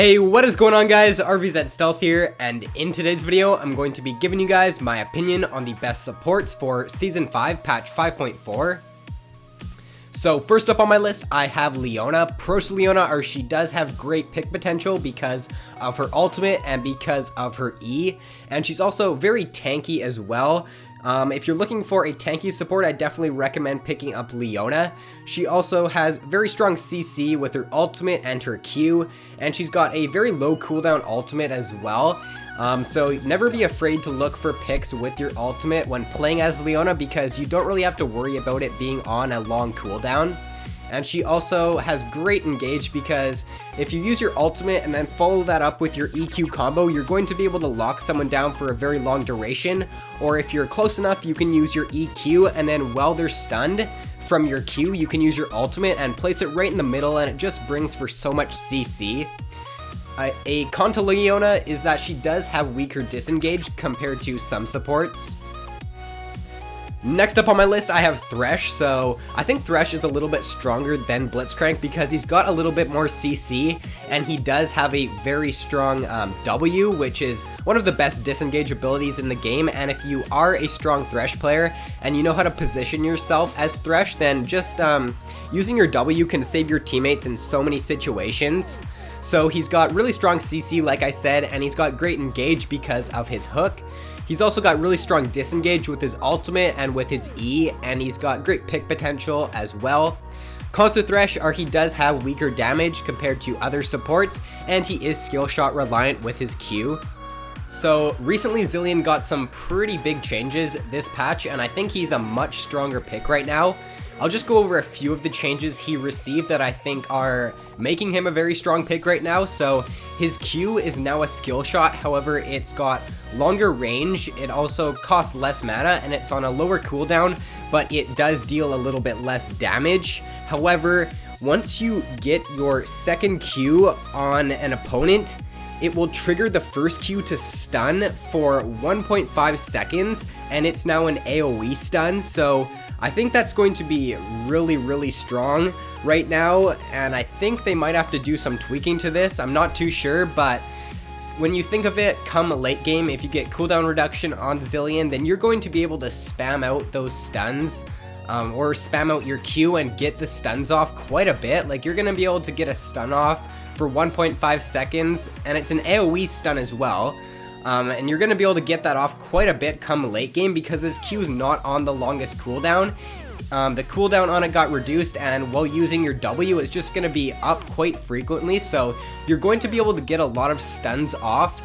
Hey, what is going on guys? RvzStealth here, and in today's video, I'm going to be giving you guys my opinion on the best supports for Season 5, Patch 5.4. So first up on my list, I have Leona. Pros to Leona are she does have great pick potential because of her ultimate and because of her E, and she's also very tanky as well. If you're looking for a tanky support, I definitely recommend picking up Leona. She also has very strong CC with her ultimate and her Q, and she's got a very low cooldown ultimate as well. So never be afraid to look for picks with your ultimate when playing as Leona because you don't really have to worry about it being on a long cooldown. And she also has great engage because if you use your ultimate and then follow that up with your EQ combo, you're going to be able to lock someone down for a very long duration. Or if you're close enough, you can use your EQ, and then while they're stunned from your Q, you can use your ultimate and place it right in the middle, and it just brings for so much CC. A con to Leona is that she does have weaker disengage compared to some supports. Next up on my list, I have Thresh. So I think Thresh is a little bit stronger than Blitzcrank because he's got a little bit more CC, and he does have a very strong W, which is one of the best disengage abilities in the game. And if you are a strong Thresh player and you know how to position yourself as Thresh, then just using your W can save your teammates in so many situations. So he's got really strong CC, like I said, and he's got great engage because of his hook. He's also got really strong disengage with his ultimate and with his E, and he's got great pick potential as well. Cons to Thresh are he does have weaker damage compared to other supports, and he is skill shot reliant with his Q. So recently Zilean got some pretty big changes this patch, and I think he's a much stronger pick right now. I'll just go over a few of the changes he received that I think are making him a very strong pick right now. So his Q is now a skill shot, however it's got longer range, it also costs less mana, and it's on a lower cooldown, but it does deal a little bit less damage. However, once you get your second Q on an opponent, it will trigger the first Q to stun for 1.5 seconds, and it's now an AoE stun, so I think that's going to be really strong right now, and I think they might have to do some tweaking to this. I'm not too sure, but when you think of it, come late game, if you get cooldown reduction on Zilean, then you're going to be able to spam out those stuns, or spam out your Q and get the stuns off quite a bit. Like, you're going to be able to get a stun off for 1.5 seconds, and it's an AoE stun as well. And you're going to be able to get that off quite a bit come late game because his Q is not on the longest cooldown. The cooldown on it got reduced, and while using your W, it's just going to be up quite frequently, so you're going to be able to get a lot of stuns off.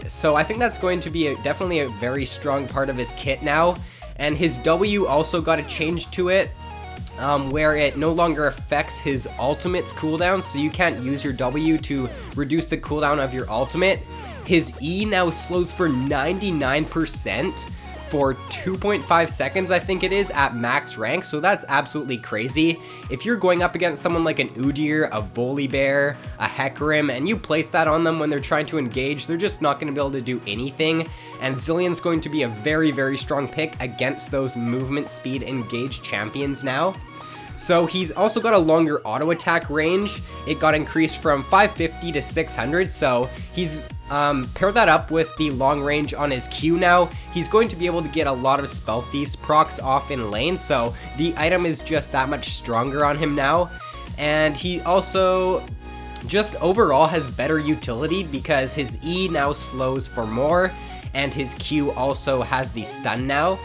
So I think that's going to be definitely a very strong part of his kit now. And his W also got a change to it, where it no longer affects his ultimate's cooldown, so you can't use your W to reduce the cooldown of your ultimate. His E now slows for 99% for 2.5 seconds, I think it is, at max rank, so that's absolutely crazy. If you're going up against someone like an Udyr, a Volibear, a Hecarim, and you place that on them when they're trying to engage, they're just not going to be able to do anything, and Zilean's going to be a very strong pick against those movement speed engaged champions now. So he's also got a longer auto attack range. It got increased from 550 to 600, so he's pair that up with the long range on his Q now, he's going to be able to get a lot of Spell Thieves procs off in lane, so the item is just that much stronger on him now. And he also just overall has better utility because his E now slows for more, and his Q also has the stun now.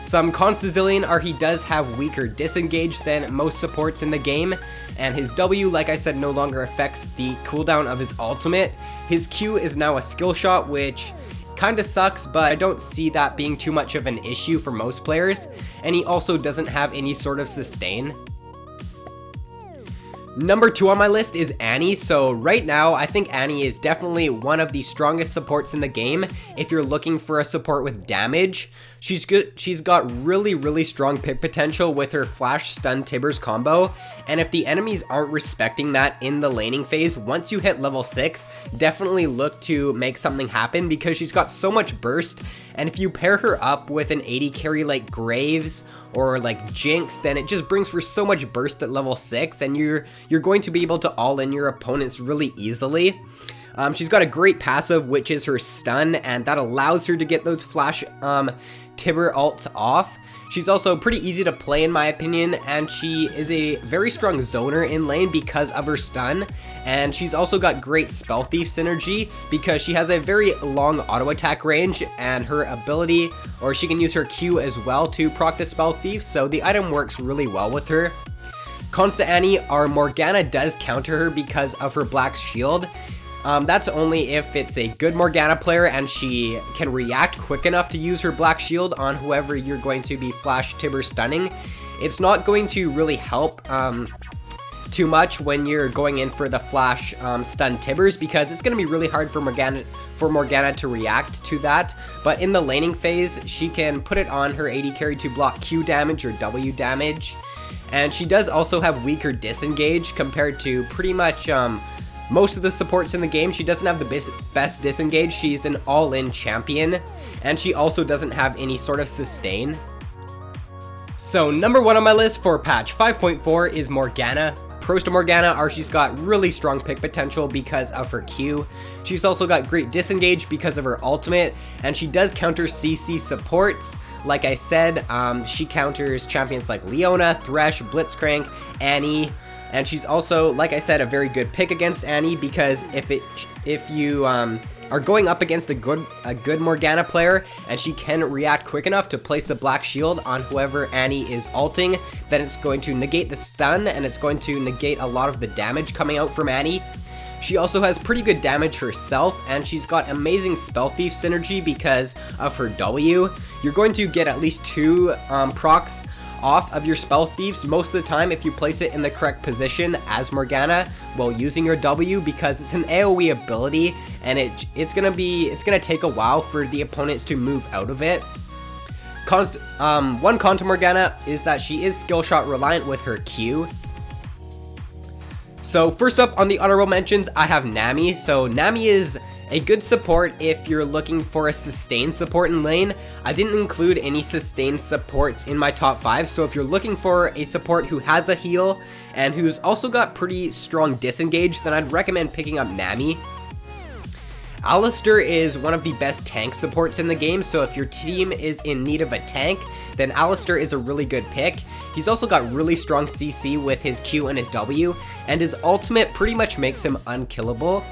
Some cons to Zilean are he does have weaker disengage than most supports in the game, and his W, like I said, no longer affects the cooldown of his ultimate. His Q is now a skill shot, which kinda sucks, but I don't see that being too much of an issue for most players, and he also doesn't have any sort of sustain. Number 2 on my list is Annie. So right now, I think Annie is definitely one of the strongest supports in the game if you're looking for a support with damage. She's got really strong pick potential with her Flash Stun Tibbers combo, and if the enemies aren't respecting that in the laning phase, once you hit level 6, definitely look to make something happen because she's got so much burst, and if you pair her up with an 80 carry like Graves or like Jinx, then it just brings for so much burst at level 6, and you're you're going to be able to all-in your opponents really easily. She's got a great passive, which is her stun, and that allows her to get those flash Tibber ults off. She's also pretty easy to play in my opinion, and she is a very strong zoner in lane because of her stun, and she's also got great Spell Thief synergy because she has a very long auto attack range, and her ability, or she can use her Q as well to proc the Spell Thief, so the item works really well with her. Consta Annie, our Morgana does counter her because of her black shield. That's only if it's a good Morgana player and she can react quick enough to use her black shield on whoever you're going to be flash Tibber stunning. It's not going to really help too much when you're going in for the flash stun Tibbers, because it's going to be really hard for Morgana to react to that. But in the laning phase, she can put it on her AD carry to block Q damage or W damage. And she does also have weaker disengage compared to pretty much most of the supports in the game. She doesn't have the best disengage. She's an all-in champion, and she also doesn't have any sort of sustain. So number 1 on my list for patch 5.4 is Morgana. Pros to Morgana are she's got really strong pick potential because of her Q. She's also got great disengage because of her ultimate, and she does counter CC supports. Like I said, she counters champions like Leona, Thresh, Blitzcrank, Annie. And she's also, like I said, a very good pick against Annie, because if you are going up against a good Morgana player and she can react quick enough to place the black shield on whoever Annie is ulting, then it's going to negate the stun and it's going to negate a lot of the damage coming out from Annie. She also has pretty good damage herself, and she's got amazing Spell Thief synergy because of her W. You're going to get at least 2 procs off of your Spell Thieves most of the time if you place it in the correct position as Morgana while using your W, because it's an AoE ability and it's gonna take a while for the opponents to move out of it. One con to Morgana is that she is skill shot reliant with her Q. So first up on the honorable mentions, I have Nami. So Nami is a good support if you're looking for a sustained support in lane. I didn't include any sustained supports in my top 5, so if you're looking for a support who has a heal and who's also got pretty strong disengage, then I'd recommend picking up Nami. Alistar is one of the best tank supports in the game, so if your team is in need of a tank, then Alistar is a really good pick. He's also got really strong CC with his Q and his W, and his ultimate pretty much makes him unkillable.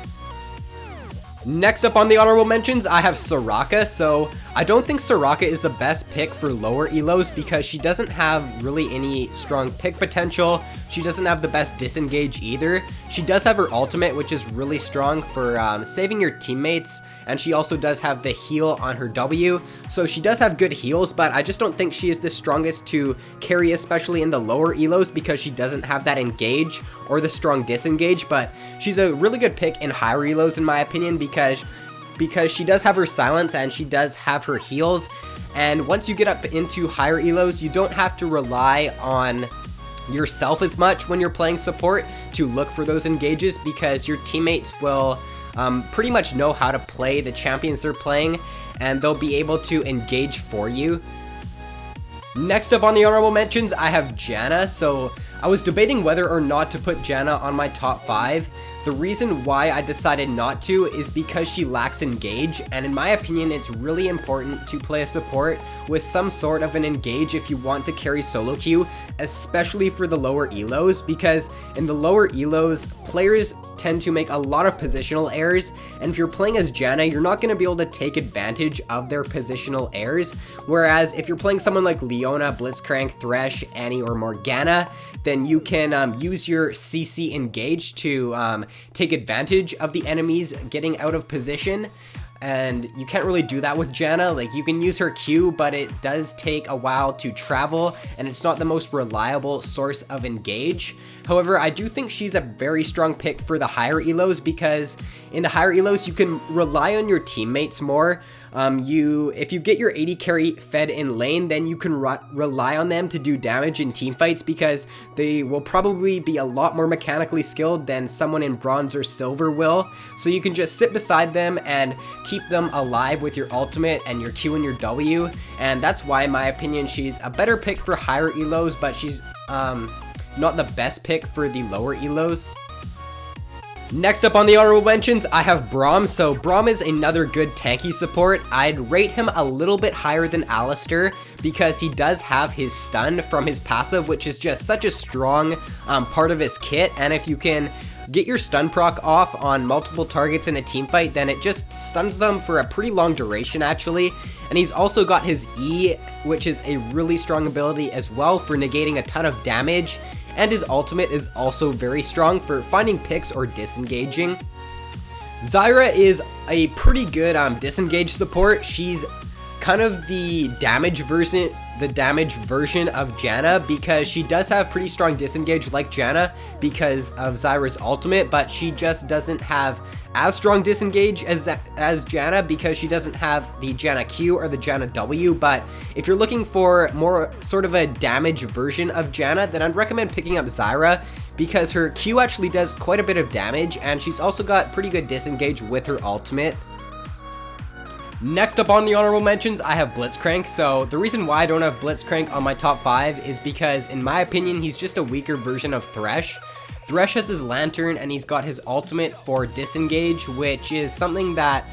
Next up on the honorable mentions, I have Soraka. So I don't think Soraka is the best pick for lower elos because she doesn't have really any strong pick potential. She doesn't have the best disengage either. She does have her ultimate, which is really strong for saving your teammates, and she also does have the heal on her W. So she does have good heals, but I just don't think she is the strongest to carry, especially in the lower elos, because she doesn't have that engage or the strong disengage. But she's a really good pick in higher elos in my opinion, because she does have her silence and she does have her heals. And once you get up into higher elos, you don't have to rely on yourself as much when you're playing support to look for those engages, because your teammates will pretty much know how to play the champions they're playing, and they'll be able to engage for you. Next up on the honorable mentions, I have Jana. So I was debating whether or not to put Jana on my top 5. The reason why I decided not to is because she lacks engage, and in my opinion it's really important to play a support with some sort of an engage if you want to carry solo queue, especially for the lower elos, because in the lower elos players tend to make a lot of positional errors, and if you're playing as Jana, you're not going to be able to take advantage of their positional errors, whereas if you're playing someone like Leona, Blitzcrank, Thresh, Annie, or Morgana, then you can use your CC engage to take advantage of the enemies getting out of position. And you can't really do that with Jana. Like, you can use her Q, but it does take a while to travel, and it's not the most reliable source of engage. However, I do think she's a very strong pick for the higher elos, because in the higher elos you can rely on your teammates more. If you get your AD carry fed in lane, then you can rely on them to do damage in teamfights, because they will probably be a lot more mechanically skilled than someone in bronze or silver will. So you can just sit beside them and keep them alive with your ultimate and your Q and your W, and that's why in my opinion she's a better pick for higher elos, but not the best pick for the lower elos. Next up on the honorable mentions, I have Braum. So Braum is another good tanky support. I'd rate him a little bit higher than Alistair because he does have his stun from his passive, which is just such a strong part of his kit. And if you can get your stun proc off on multiple targets in a team fight, then it just stuns them for a pretty long duration actually. And he's also got his E, which is a really strong ability as well for negating a ton of damage. And his ultimate is also very strong for finding picks or disengaging. Zyra is a pretty good disengage support. She's kind of the damage version of Jana because she does have pretty strong disengage like Jana because of Zyra's ultimate, but she just doesn't have as strong disengage as Jana because she doesn't have the Jana Q or the Jana W. But if you're looking for more sort of a damage version of Jana, then I'd recommend picking up Zyra because her Q actually does quite a bit of damage and she's also got pretty good disengage with her ultimate. Next up on the honorable mentions, I have Blitzcrank. So the reason why I don't have Blitzcrank on my top 5 is because in my opinion, he's just a weaker version of Thresh. Thresh has his lantern and he's got his ultimate for disengage, which is something that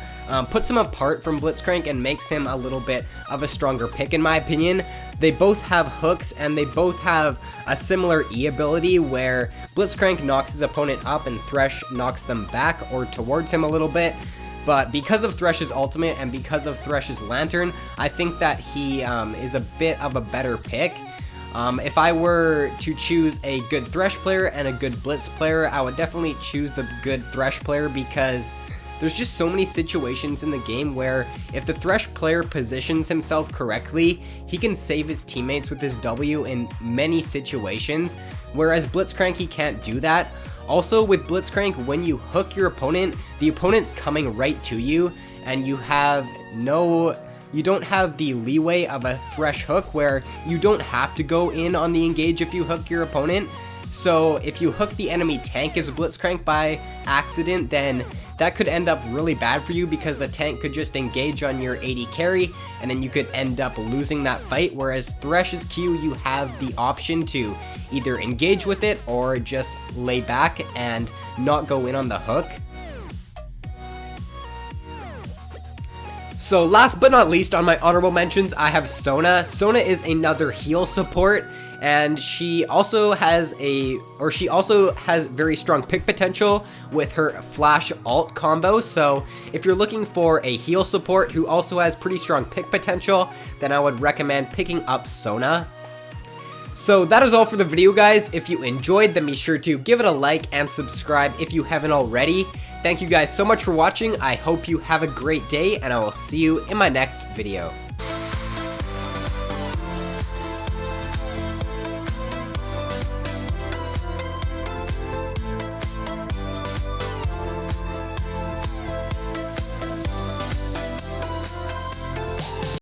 puts him apart from Blitzcrank and makes him a little bit of a stronger pick in my opinion. They both have hooks and they both have a similar E ability where Blitzcrank knocks his opponent up and Thresh knocks them back or towards him a little bit. But because of Thresh's ultimate and because of Thresh's lantern, I think that he is a bit of a better pick. If I were to choose a good Thresh player and a good Blitz player, I would definitely choose the good Thresh player because there's just so many situations in the game where if the Thresh player positions himself correctly, he can save his teammates with his W in many situations, whereas Blitzcrank, he can't do that. Also with Blitzcrank, when you hook your opponent, the opponent's coming right to you and you don't have the leeway of a Thresh hook where you don't have to go in on the engage if you hook your opponent. So if you hook the enemy tank as Blitzcrank by accident, then that could end up really bad for you because the tank could just engage on your AD carry and then you could end up losing that fight, whereas Thresh's Q, you have the option to either engage with it or just lay back and not go in on the hook. So last but not least on my honorable mentions, I have Sona. Sona is another heal support and she also has very strong pick potential with her flash alt combo. So if you're looking for a heal support who also has pretty strong pick potential, then I would recommend picking up Sona. So that is all for the video guys. If you enjoyed, then be sure to give it a like and subscribe if you haven't already. Thank you guys so much for watching. I hope you have a great day and I will see you in my next video.